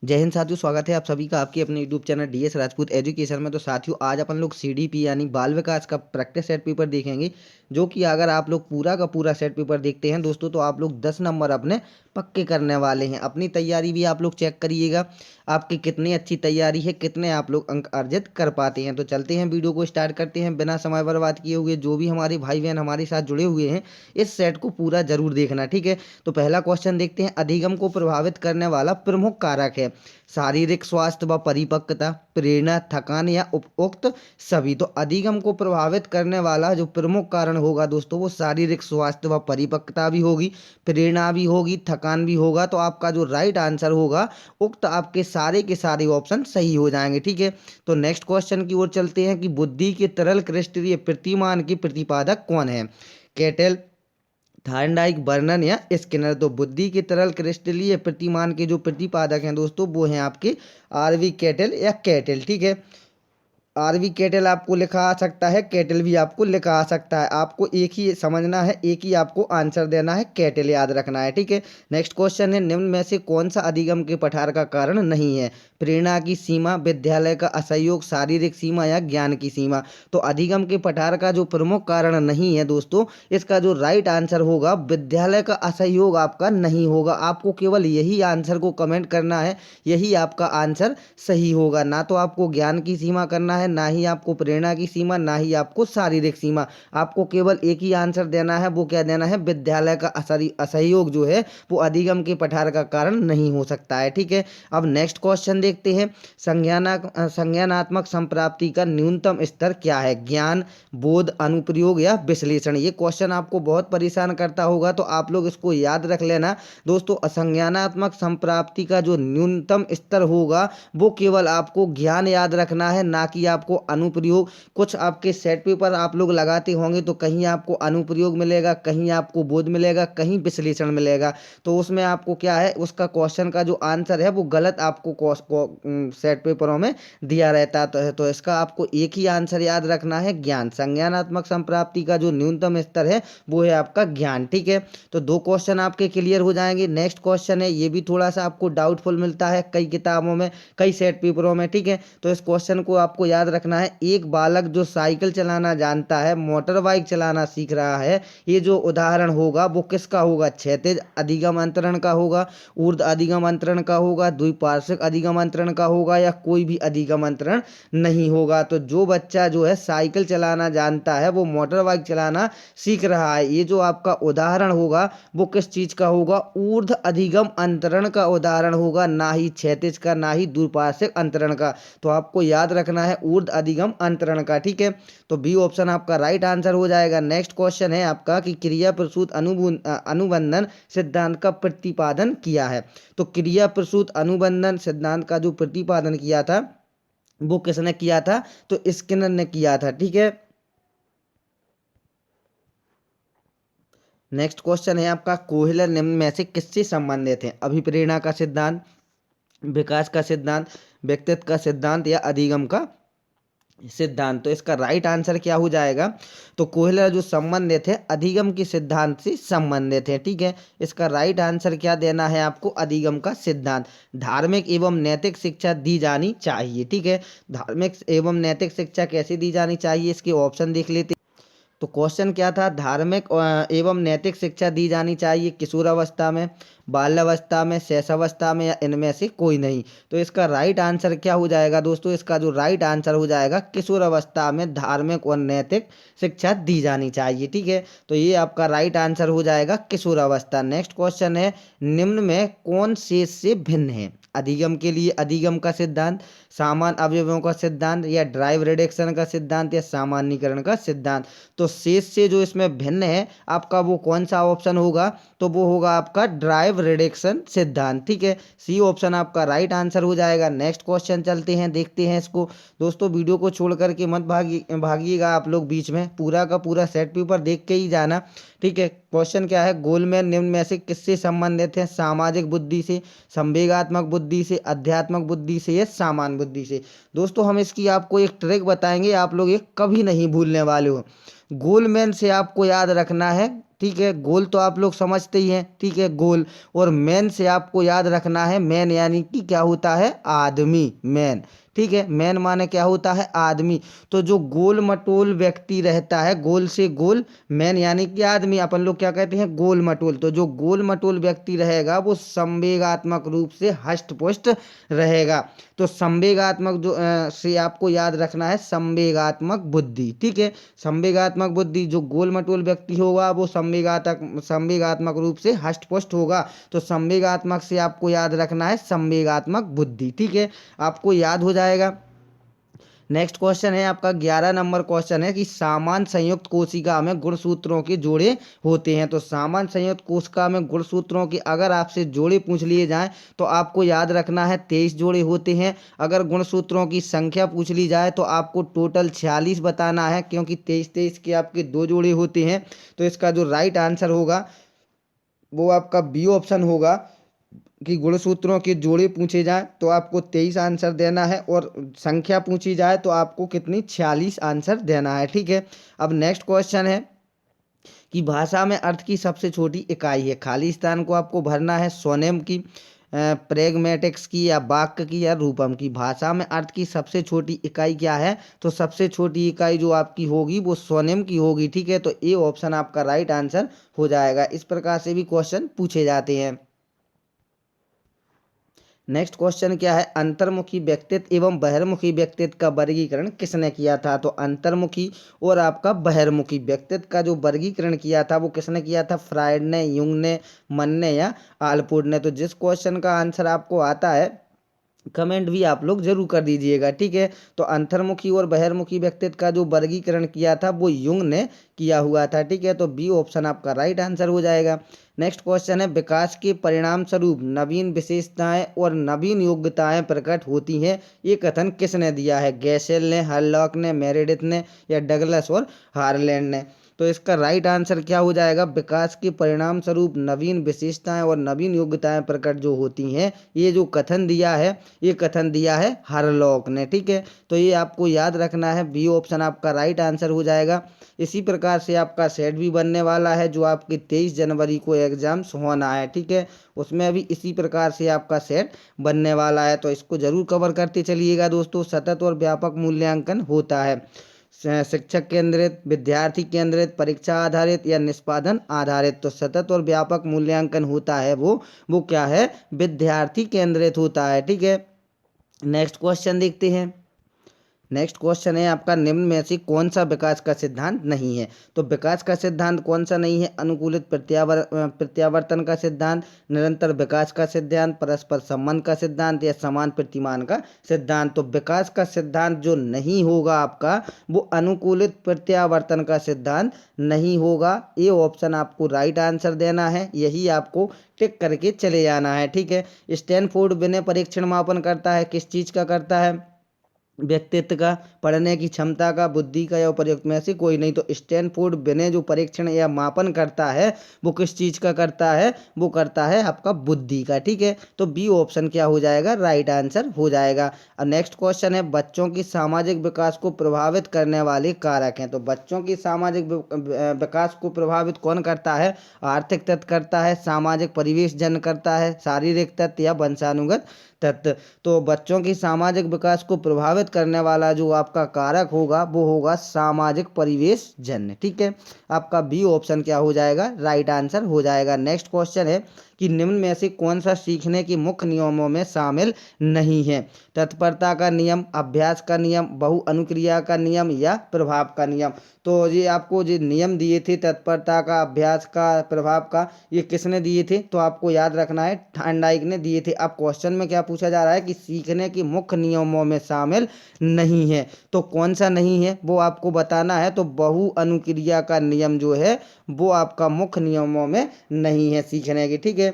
जय हिंद साथियों, स्वागत है आप सभी का आपके अपने YouTube channel DS Rajput education में। तो साथियों, आज अपन लोग सीडीपी यानी बाल विकास का प्रैक्टिस सेट पेपर देखेंगे, जो कि अगर आप लोग पूरा का पूरा सेट पेपर देखते हैं दोस्तों, तो आप लोग 10 नंबर अपने पक्के करने वाले हैं। अपनी तैयारी भी आप लोग चेक करिएगा, आपकी कितनी अच्छी तैयारी है, कितने आप लोग अंक अर्जित कर पाते हैं। तो चलते हैं, वीडियो को स्टार्ट करते हैं बिना समय बर्बाद किए हुए। जो भी हमारे भाई बहन हमारे साथ जुड़े हुए हैं, इस सेट को पूरा जरूर देखना, ठीक है। तो पहला क्वेश्चन देखते हैं, अधिगम को प्रभावित करने वाला प्रमुख कारक है शारीरिक स्वास्थ्य व परिपक्वता, प्रेरणा, थकान या उपरोक्त सभी। तो अधिगम को प्रभावित करने वाला जो प्रमुख कारण होगा दोस्तों, वो शारीरिक स्वास्थ्य व परिपक्वता भी होगी, प्रेरणा भी होगी, थकान भी होगा। तो आपका जो राइट आंसर होगा, उक्त आपके सारे के सारे ऑप्शन सही हो जाएंगे, ठीक है। तो नेक्स्ट क्वेश्चन की ओर चलते हैं कि बुद्धि के तरल क्रिस्टलीय प्रतिमान के प्रतिपादक कौन है। केटल, थार्नडाइक, बर्नन या स्किनर। तो बुद्धि के तरल क्रिस्टलीय प्रतिमान के जो प्रतिपादक हैं दोस्तों, वो हैं आपके आरवी केटल या केटल, ठीक है। आरवी केटल आपको लिखा आ सकता है, केटल भी आपको लिखा आ सकता है। आपको एक ही समझना है, एक ही आपको आंसर देना है, केटल याद रखना है, ठीक है। नेक्स्ट क्वेश्चन है, निम्न में से कौन सा अधिगम के पठार का कारण नहीं है। प्रेरणा की सीमा, विद्यालय का असहयोग, शारीरिक सीमा या ज्ञान की सीमा। तो अधिगम के पठार का जो प्रमुख कारण नहीं है दोस्तों, इसका जो राइट आंसर होगा, विद्यालय का असहयोग आपका नहीं होगा। आपको केवल यही आंसर को कमेंट करना है, यही आपका आंसर सही होगा। ना तो आपको ज्ञान की सीमा करना है, ना ही आपको प्रेरणा की सीमा, ना ही आपको शारीरिक सीमा। आपको केवल एक ही आंसर देना है, वो क्या देना है, विद्यालय का असहयोग जो है वो अधिगम के पठार का कारण नहीं हो सकता है, ठीक है। अब नेक्स्ट क्वेश्चन देखते हैं, संज्ञानात्मक संप्राप्ति का न्यूनतम स्तर क्या है। ज्ञान, बोध, अनुप्रयोग या विश्लेषण। ये क्वेश्चन आपको बहुत परेशान करता होगा, तो आप लोग इसको याद रख लेना दोस्तों। असंज्ञानात्मक संप्राप्ति का जो न्यूनतम स्तर होगा, वो केवल आपको ज्ञान याद रखना है, ना कि आपको अनुप्रयोग। कुछ आपके सेट पेपर आप लोग लगाते होंगे, तो कहीं आपको अनुप्रयोग मिलेगा, कहीं आपको बोध मिलेगा, कहीं विश्लेषण मिलेगा। तो उसमें आपको क्या है, उसका क्वेश्चन का जो आंसर है वो गलत आपको सेट पेपरों में दिया रहता तो इसका आपको एक ही आंसर याद रखना है, ज्ञान। संज्ञानात्मक संप्राप्ति का जो न्यूनतम स्तर है वो है आपका ज्ञान, ठीक है। तो दो क्वेश्चन आपके क्लियर हो जाएंगे। नेक्स्ट क्वेश्चन है, ये भी थोड़ा सा आपको डाउटफुल मिलता है कई किताबों में, कई सेट पेपरों में, ठीक है। तो इस क्वेश्चन को आपको याद रखना है, एक बालक जो साइकिल चलाना जानता है, मोटर बाइक चलाना सीख रहा है, ये जो उदाहरण होगा वो किसका होगा। क्षैतिज अधिगम अंतरण का होगा, ऊर्ध्व अधिगम अंतरण का होगा, द्विपार्श्विक अधिगम अंतरण का होगा, या कोई भी अधिगम अंतरण नहीं होगा। तो जो बच्चा जो है साइकिल चलाना जानता है, वो मोटर बाइक चलाना सीख रहा है, ये जो आपका उदाहरण होगा वो किस चीज का होगा, ऊर्ध्व अधिगम अंतरण का उदाहरण होगा, ना ही क्षैतिज का, ना ही द्विपार्श्विक अंतरण का। तो आपको याद रखना है ऊर्ध्व अधिगम अंतरण का, ठीक है। तो बी ऑप्शन आपका राइट आंसर हो जाएगा। नेक्स्ट क्वेश्चन है आपका कि क्रिया प्रसूत अनुबंधन सिद्धांत का प्रतिपादन किया है। तो क्रिया प्रसूत अनुबंधन सिद्धांत का जो प्रतिपादन किया था, वो किसने किया था, तो स्किनर ने किया था, ठीक है। नेक्स्ट क्वेश्चन है आपका, कोहलर निम्न में से किससे संबंधित है। अभिप्रेरणा का सिद्धांत, विकास का सिद्धांत, व्यक्तित्व का सिद्धांत या अधिगम का सिद्धांत। तो इसका राइट आंसर क्या हो जाएगा, तो कोहलर जो संबंधित है अधिगम के सिद्धांत से संबंधित है, ठीक है। इसका राइट आंसर क्या देना है आपको, अधिगम का सिद्धांत। धार्मिक एवं नैतिक शिक्षा दी जानी चाहिए, ठीक है। धार्मिक एवं नैतिक शिक्षा कैसे दी जानी चाहिए, इसके ऑप्शन देख लेते। तो क्वेश्चन क्या था, धार्मिक एवं नैतिक शिक्षा दी जानी चाहिए किशोरावस्था में, बाल्यावस्था में, शैशवावस्था में, या इनमें से कोई नहीं। तो इसका राइट आंसर क्या हो जाएगा दोस्तों, इसका जो राइट आंसर हो जाएगा, किशोरावस्था में धार्मिक और नैतिक शिक्षा दी जानी चाहिए, ठीक है। तो ये आपका राइट आंसर हो जाएगा किशोरावस्था। नेक्स्ट क्वेश्चन है, निम्न में कौन शेष से भिन्न है। अधिगम के लिए अधिगम का सिद्धांत, सामान्य अवयवों का सिद्धांत, या ड्राइव रिडक्शन का सिद्धांत, या सामान्यीकरण का सिद्धांत। तो शेष से जो इसमें भिन्न है आपका, वो कौन सा ऑप्शन होगा, तो वो होगा आपका ड्राइव रिडक्शन सिद्धांत, ठीक है। सी ऑप्शन आपका राइट आंसर हो जाएगा। नेक्स्ट क्वेश्चन चलते हैं, देखते हैं इसको। दोस्तों वीडियो को छोड़ करके मत भागिएगा आप लोग, बीच में पूरा का पूरा सेट पेपर देख के ही जाना, ठीक है। क्वेश्चन क्या है, गोलमैन निम्न में से किससे संबंधित है। सामाजिक बुद्धि से, संवेगात्मक बुद्धि से, अध्यात्मक बुद्धि से, या सामान्य बुद्धि से। दोस्तों हम इसकी आपको एक ट्रिक बताएंगे, आप लोग ये कभी नहीं भूलने वाले हो। गोलमैन से आपको याद रखना है, ठीक है। गोल तो आप लोग समझते ही हैं, ठीक है, गोल। और मैन से आपको याद रखना है मैन, यानी कि क्या होता है, आदमी, मैन, ठीक है। मैन माने क्या होता है, आदमी। तो जो गोल मटोल व्यक्ति रहता है, गोल से गोल, मैन यानी कि आदमी, अपन लोग क्या कहते हैं, गोल मटोल। तो जो गोल मटोल व्यक्ति रहेगा वो संवेगात्मक रूप से हष्ट पुष्ट रहेगा। तो संवेगात्मक जो से आपको याद रखना है संवेगात्मक बुद्धि, ठीक है। संवेगात्मक बुद्धि, जो गोल मटोल व्यक्ति होगा वो संवेगात्मक रूप से हष्ट पुष्ट होगा। तो संवेगात्मक से आपको याद रखना है संवेगात्मक बुद्धि, ठीक है, आपको याद हो जाएगा। नेक्स्ट क्वेश्चन है आपका 11 नंबर क्वेश्चन है कि सामान्य संयुक्त कोशिका में गुणसूत्रों के जोड़े होते हैं। तो सामान्य संयुक्त कोशिका में गुणसूत्रों के अगर आपसे जोड़े पूछ लिए जाएं तो आपको याद रखना है 23 जोड़े होते हैं। अगर गुणसूत्रों की संख्या पूछ ली जाए तो आपको टोटल 46 बताना है, क्योंकि 23 23 के आपके 2 जोड़े होते हैं। तो इसका जो राइट आंसर होगा वो आपका बी ऑप्शन होगा कि गुणसूत्रों के जोड़े पूछे जाए तो आपको 23 आंसर देना है, और संख्या पूछी जाए तो आपको कितनी, 46 आंसर देना है, ठीक है। अब नेक्स्ट क्वेश्चन है कि भाषा में अर्थ की सबसे छोटी इकाई है। खाली स्थान को आपको भरना है स्वनेम की, प्रेगमेटिक्स की, या वाक्य की, या रूपम की। भाषा में अर्थ की सबसे छोटी इकाई क्या है, तो सबसे छोटी इकाई जो आपकी होगी वो स्वनेम की होगी, ठीक है। तो ए ऑप्शन आपका राइट आंसर हो जाएगा। इस प्रकार से भी क्वेश्चन पूछे जाते हैं। नेक्स्ट क्वेश्चन क्या है, अंतर्मुखी व्यक्तित्व एवं बहिर्मुखी व्यक्तित्व का वर्गीकरण किसने किया था। तो अंतर्मुखी और आपका बहिर्मुखी व्यक्तित्व का जो वर्गीकरण किया था वो किसने किया था, फ्रायड ने, युंग ने, मन ने, या आलपोर्ट ने। तो जिस क्वेश्चन का आंसर आपको आता है कमेंट भी आप लोग जरूर कर दीजिएगा, ठीक है। तो अंतर्मुखी और बहिर्मुखी व्यक्तित्व का जो वर्गीकरण किया था वो युंग ने किया हुआ था, ठीक है। तो बी ऑप्शन आपका राइट आंसर हो जाएगा। नेक्स्ट क्वेश्चन है, विकास के परिणाम स्वरूप नवीन विशेषताएं और नवीन योग्यताएं प्रकट होती हैं, ये कथन किसने दिया है, गैसेल ने, हरलॉक ने, मेरेडिथ ने, या डगलस और हार्लैंड ने। तो इसका राइट आंसर क्या हो जाएगा, विकास के परिणाम स्वरूप नवीन विशेषताएं और नवीन योग्यताएं प्रकट जो होती हैं, ये जो कथन दिया है, ये कथन दिया है हरलॉक ने, ठीक है। तो ये आपको याद रखना है, बी ऑप्शन आपका राइट आंसर हो जाएगा। इसी प्रकार से आपका सेट भी बनने वाला है जो आपके 23 जनवरी को एग्जाम्स होना है, ठीक है। उसमें भी इसी प्रकार से आपका सेट बनने वाला है, तो इसको जरूर कवर करते चलिएगा दोस्तों। सतत और व्यापक मूल्यांकन होता है शिक्षक केंद्रित, विद्यार्थी केंद्रित, परीक्षा आधारित, या निष्पादन आधारित। तो सतत और व्यापक मूल्यांकन होता है वो क्या है, विद्यार्थी केंद्रित होता है, ठीक है। नेक्स्ट क्वेश्चन देखते हैं। नेक्स्ट क्वेश्चन है आपका, निम्न में से कौन सा विकास का सिद्धांत नहीं है। तो विकास का सिद्धांत कौन सा नहीं है, अनुकूलित प्रत्यावर्तन का सिद्धांत, निरंतर विकास का सिद्धांत, परस्पर संबंध का सिद्धांत, या समान प्रतिमान का सिद्धांत। तो विकास का सिद्धांत जो नहीं होगा आपका वो अनुकूलित प्रत्यावर्तन का सिद्धांत नहीं होगा। ये ऑप्शन आपको राइट आंसर देना है, यही आपको टिक करके चले जाना है, ठीक है। स्टैनफोर्ड बिने परीक्षण मापन करता है, किस चीज़ का करता है, व्यक्तित्व का, पढ़ने की क्षमता का, बुद्धि का, या उपयुक्त में से कोई नहीं। तो स्टैनफोर्ड बिने जो परीक्षण या मापन करता है वो किस चीज़ का करता है, वो करता है आपका बुद्धि का, ठीक है। तो बी ऑप्शन क्या हो जाएगा, राइट आंसर हो जाएगा। अब नेक्स्ट क्वेश्चन है, बच्चों की सामाजिक विकास को प्रभावित करने वाले कारक हैं। तो बच्चों की सामाजिक विकास को प्रभावित कौन करता है, आर्थिक तत्व करता है, सामाजिक परिवेश जन्य करता है, शारीरिक तत्व, या वंशानुगत तत्व। तो बच्चों की सामाजिक विकास को प्रभावित करने वाला जो आपका कारक होगा वो होगा सामाजिक परिवेश जन्य, ठीक है। आपका बी ऑप्शन क्या हो जाएगा, राइट आंसर हो जाएगा। नेक्स्ट क्वेश्चन है कि निम्न में से कौन सा सीखने के मुख्य नियमों में शामिल नहीं है, तत्परता का नियम, अभ्यास का नियम, बहु अनुक्रिया का नियम, या प्रभाव का नियम। तो ये आपको जो नियम दिए थे तत्परता का, अभ्यास का, प्रभाव का, ये किसने दिए थे, तो आपको याद रखना है थार्नडाइक ने दिए थे। अब क्वेश्चन में क्या पूछा जा रहा है कि सीखने के मुख्य नियमों में शामिल नहीं है, तो कौन सा नहीं है वो आपको बताना है। तो बहु अनुक्रिया का नियम जो है वो आपका मुख्य नियमों में नहीं है सीखने के, ठीक है।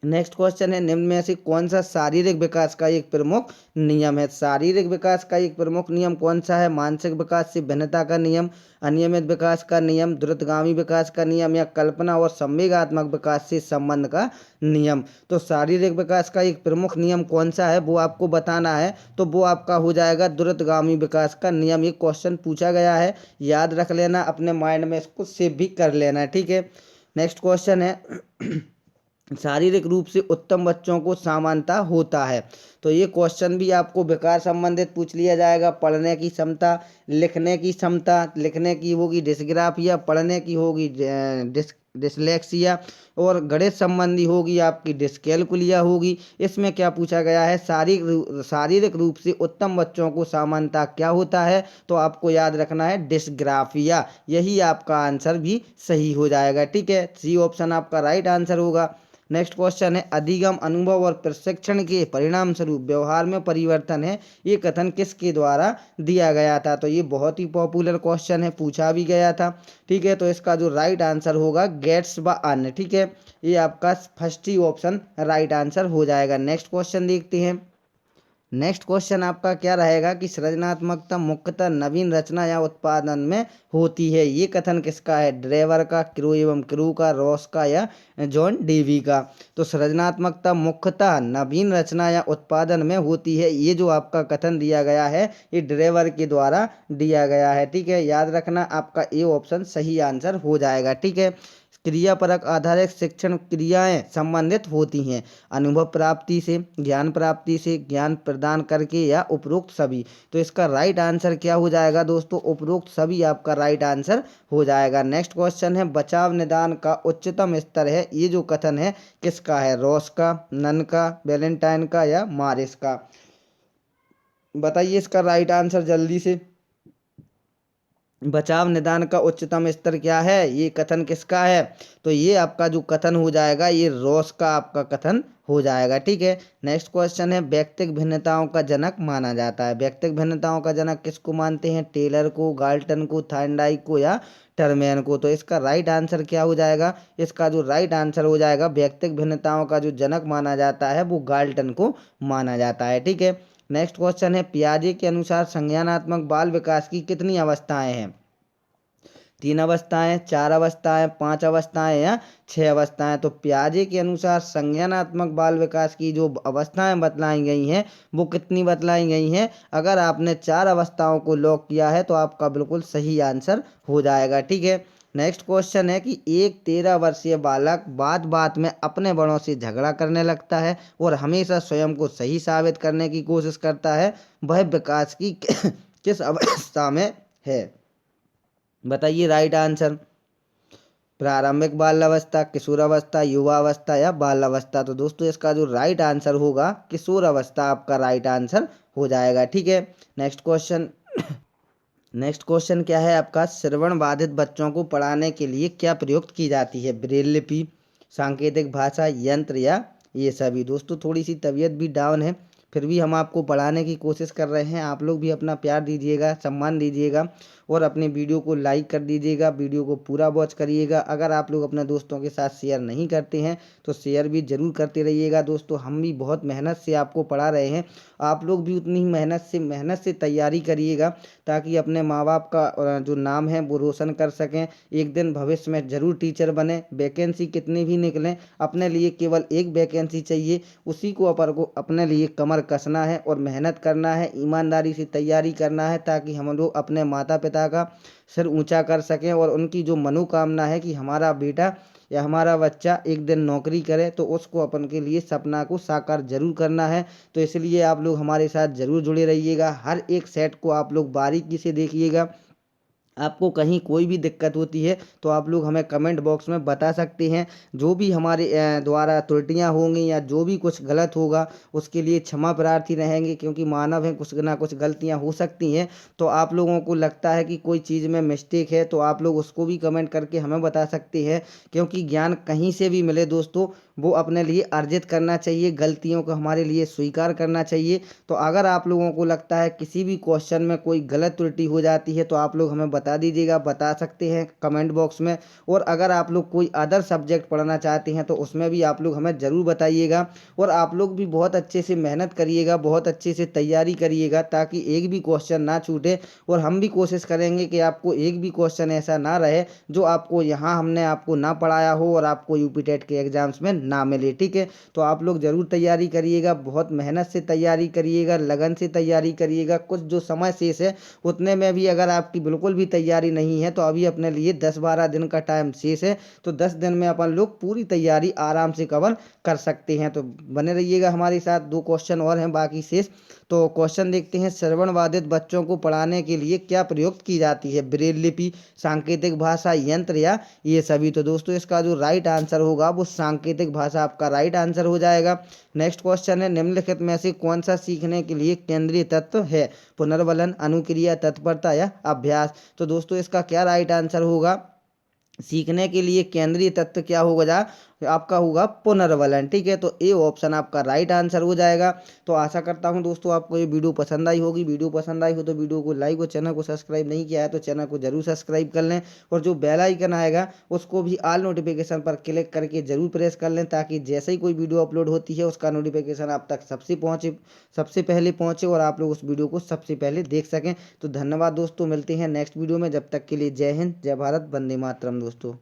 नेक्स्ट क्वेश्चन है, निम्न में से कौन सा शारीरिक विकास का एक प्रमुख नियम है? शारीरिक विकास का एक प्रमुख नियम कौन सा है? मानसिक विकास से भिन्नता का नियम, अनियमित विकास का नियम, द्रुतगामी विकास का नियम, या कल्पना और संवेगात्मक विकास से संबंध का नियम। तो शारीरिक विकास का एक प्रमुख नियम कौन सा है वो आपको बताना है, तो वो आपका हो जाएगा द्रुतगामी विकास का नियम। ये क्वेश्चन पूछा गया है, याद रख लेना, अपने माइंड में इसको सेव भी कर लेना, ठीक है। नेक्स्ट क्वेश्चन है, शारीरिक रूप से उत्तम बच्चों को समानता होता है। तो ये क्वेश्चन भी आपको विकार संबंधित पूछ लिया जाएगा। पढ़ने की क्षमता, लिखने की क्षमता, लिखने की होगी डिस्ग्राफिया, पढ़ने की होगी डिसलेक्सिया, और गणित संबंधी होगी आपकी डिस्कैलकुलिया होगी। इसमें क्या पूछा गया है? शारीरिक रूप से उत्तम बच्चों को समानता क्या होता है? तो आपको याद रखना है डिस्ग्राफिया। यही आपका आंसर भी सही हो जाएगा, ठीक है। सी ऑप्शन आपका राइट आंसर होगा। नेक्स्ट क्वेश्चन है, अधिगम, अनुभव और प्रशिक्षण के परिणाम स्वरूप व्यवहार में परिवर्तन है, ये कथन किसके द्वारा दिया गया था? तो ये बहुत ही पॉपुलर क्वेश्चन है, पूछा भी गया था, ठीक है। तो इसका जो राइट आंसर होगा गेट्स व अन्य, ठीक है। ये आपका फर्स्ट ही ऑप्शन राइट आंसर हो जाएगा। नेक्स्ट क्वेश्चन देखते हैं। नेक्स्ट क्वेश्चन आपका क्या रहेगा कि सृजनात्मकता मुख्यतः नवीन रचना या उत्पादन में होती है, ये कथन किसका है? ड्रेवर का, क्रू एवं क्रू का, रॉस का, या जॉन डेवी का? तो सृजनात्मकता मुख्यतः नवीन रचना या उत्पादन में होती है, ये जो आपका कथन दिया गया है ये ड्रेवर के द्वारा दिया गया है, ठीक है। याद रखना, आपका ए ऑप्शन सही आंसर हो जाएगा, ठीक है। क्रियापरक आधारित शिक्षण क्रियाएं संबंधित होती हैं अनुभव प्राप्ति से, ज्ञान प्राप्ति से, ज्ञान प्रदान करके, या उपरोक्त सभी। तो इसका राइट आंसर क्या हो जाएगा दोस्तों? उपरोक्त सभी आपका राइट आंसर हो जाएगा। नेक्स्ट क्वेश्चन है, बचाव निदान का उच्चतम स्तर है, ये जो कथन है किसका है? रॉस का, नन का, वैलेंटाइन का, या मारिस का? बताइए इसका राइट आंसर जल्दी से। बचाव निदान का उच्चतम स्तर क्या है? ये कथन किसका है? तो ये आपका जो कथन हो जाएगा ये रॉस का आपका कथन हो जाएगा, ठीक है। नेक्स्ट क्वेश्चन है, व्यक्तिगत भिन्नताओं का जनक माना जाता है। व्यक्तिगत भिन्नताओं का जनक किसको मानते हैं? टेलर को, गाल्टन को, थार्नडाइक को, या टर्मेन को? तो इसका राइट आंसर क्या हो जाएगा? इसका जो राइट आंसर हो जाएगा, व्यक्तिगत भिन्नताओं का जो जनक माना जाता है वो गाल्टन को माना जाता है, ठीक है। नेक्स्ट क्वेश्चन है, पियाजे के अनुसार संज्ञानात्मक बाल विकास की कितनी अवस्थाएं हैं? 3 अवस्थाएं, 4 अवस्थाएं, 5 अवस्थाएं, या 6 अवस्थाएं? तो पियाजे के अनुसार संज्ञानात्मक बाल विकास की जो अवस्थाएं बतलाई गई हैं वो कितनी बतलाई गई हैं? अगर आपने 4 अवस्थाओं को लॉक किया है तो आपका बिल्कुल सही आंसर हो जाएगा, ठीक है। नेक्स्ट क्वेश्चन है कि एक 13 वर्षीय बालक बात बात में अपने बड़ों से झगड़ा करने लगता है और हमेशा स्वयं को सही साबित करने की कोशिश करता है, वह विकास की किस अवस्था में है? बताइए राइट आंसर। प्रारंभिक बाल्यावस्था, किशोरावस्था, युवावस्था, या बाल्यावस्था? तो दोस्तों इसका जो राइट आंसर होगा किशोरावस्था आपका राइट आंसर हो जाएगा, ठीक है। नेक्स्ट क्वेश्चन नेक्स्ट क्वेश्चन क्या है आपका? श्रवण बाधित बच्चों को पढ़ाने के लिए क्या प्रयुक्त की जाती है? ब्रेल लिपि, सांकेतिक भाषा, यंत्र, या ये सभी? दोस्तों थोड़ी सी तबीयत भी डाउन है, फिर भी हम आपको पढ़ाने की कोशिश कर रहे हैं। आप लोग भी अपना प्यार दीजिएगा, सम्मान दीजिएगा, और अपने वीडियो को लाइक कर दीजिएगा, वीडियो को पूरा वॉच करिएगा। अगर आप लोग अपने दोस्तों के साथ शेयर नहीं करते हैं तो शेयर भी ज़रूर करते रहिएगा। दोस्तों हम भी बहुत मेहनत से आपको पढ़ा रहे हैं, आप लोग भी उतनी ही मेहनत से तैयारी करिएगा, ताकि अपने माँ बाप का जो नाम है वो रोशन कर सकें। एक दिन भविष्य में ज़रूर टीचर बने। वैकेंसी कितनी भी निकलें, अपने लिए केवल एक वैकेंसी चाहिए, उसी को अपने लिए कमर कसना है और मेहनत करना है, ईमानदारी से तैयारी करना है, ताकि हम लोग अपने माता पिता का सिर ऊंचा कर सकें, और उनकी जो मनोकामना है कि हमारा बेटा या हमारा बच्चा एक दिन नौकरी करे, तो उसको अपन के लिए सपना को साकार जरूर करना है। तो इसलिए आप लोग हमारे साथ ज़रूर जुड़े रहिएगा, हर एक सेट को आप लोग बारीकी से देखिएगा। आपको कहीं कोई भी दिक्कत होती है तो आप लोग हमें कमेंट बॉक्स में बता सकते हैं। जो भी हमारे द्वारा त्रुटियां होंगी या जो भी कुछ गलत होगा उसके लिए क्षमा प्रार्थी रहेंगे, क्योंकि मानव हैं, कुछ ना कुछ गलतियां हो सकती हैं। तो आप लोगों को लगता है कि कोई चीज़ में मिस्टेक है तो आप लोग उसको भी कमेंट करके हमें बता सकते हैं, क्योंकि ज्ञान कहीं से भी मिले दोस्तों, वो अपने लिए अर्जित करना चाहिए, गलतियों को हमारे लिए स्वीकार करना चाहिए। तो अगर आप लोगों को लगता है किसी भी क्वेश्चन में कोई गलत त्रुटि हो जाती है तो आप लोग हमें बता दीजिएगा, बता सकते हैं कमेंट बॉक्स में। और अगर आप लोग कोई अदर सब्जेक्ट पढ़ना चाहते हैं तो उसमें भी आप लोग हमें ज़रूर बताइएगा। और आप लोग भी बहुत अच्छे से मेहनत करिएगा, बहुत अच्छे से तैयारी करिएगा, ताकि एक भी क्वेश्चन ना छूटे। और हम भी कोशिश करेंगे कि आपको एक भी क्वेश्चन ऐसा ना रहे जो आपको यहाँ हमने आपको ना पढ़ाया हो और आपको यूपी टेट के एग्जाम्स में ना मिले। ठीक है, तो आप लोग ज़रूर तैयारी करिएगा, बहुत मेहनत से तैयारी करिएगा, लगन से तैयारी करिएगा। कुछ जो समय शेष है उतने में भी अगर आपकी बिल्कुल भी तैयारी नहीं है तो अभी अपने लिए 10-12 दिन का टाइम शेष है, तो 10 दिन में अपन लोग पूरी तैयारी आराम से कवर कर सकते हैं। तो बने रहिएगा हमारे साथ, 2 क्वेश्चन और हैं बाकी शेष। तो क्वेश्चन देखते हैं, श्रवण बाधित बच्चों को पढ़ाने के लिए क्या प्रयुक्त की जाती है? ब्रेल लिपि, सांकेतिक भाषा, यंत्र या ये सभी? तो दोस्तों इसका जो राइट आंसर होगा वो सांकेतिक भाषा आपका राइट आंसर हो जाएगा। नेक्स्ट क्वेश्चन है, निम्नलिखित में से कौन सा सीखने के लिए केंद्रीय तत्व है? पुनर्वलन, अनुक्रिया, तत्परता या अभ्यास? तो दोस्तों इसका क्या राइट आंसर होगा? सीखने के लिए केंद्रीय तत्व क्या होगा? आपका होगा पुनर्वलन। ठीक है, तो ए ऑप्शन आपका राइट आंसर हो जाएगा। तो आशा करता हूं दोस्तों आपको ये वीडियो पसंद आई होगी। वीडियो पसंद आई हो तो वीडियो को लाइक और चैनल को सब्सक्राइब नहीं किया है तो चैनल को जरूर सब्सक्राइब कर लें। और जो बेल आइकन आएगा उसको भी ऑल नोटिफिकेशन पर क्लिक करके जरूर प्रेस कर लें, ताकि जैसे ही कोई वीडियो अपलोड होती है उसका नोटिफिकेशन आप तक सबसे पहले पहुंचे और आप लोग उस वीडियो को सबसे पहले देख सकें। तो धन्यवाद दोस्तों, मिलते हैं नेक्स्ट वीडियो में। जब तक के लिए जय हिंद, जय भारत, वंदे मातरम दोस्तों।